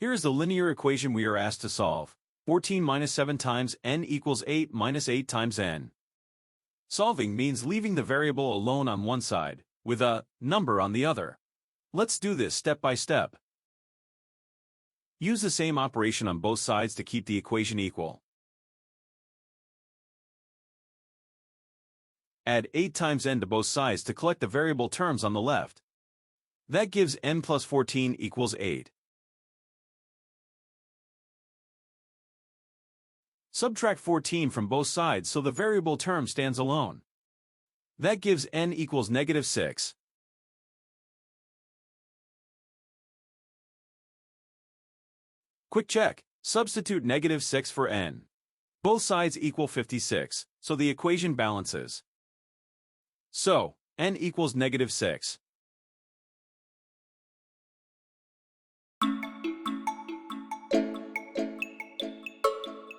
Here is the linear equation we are asked to solve. 14 minus 7 times n equals 8 minus 8 times n. Solving means leaving the variable alone on one side, with a number on the other. Let's do this step by step. Use the same operation on both sides to keep the equation equal. Add 8 times n to both sides to collect the variable terms on the left. That gives n plus 14 equals 8. Subtract 14 from both sides so the variable term stands alone. That gives n equals negative 6. Quick check. Substitute negative 6 for n. Both sides equal 56, so the equation balances. So, n equals negative 6.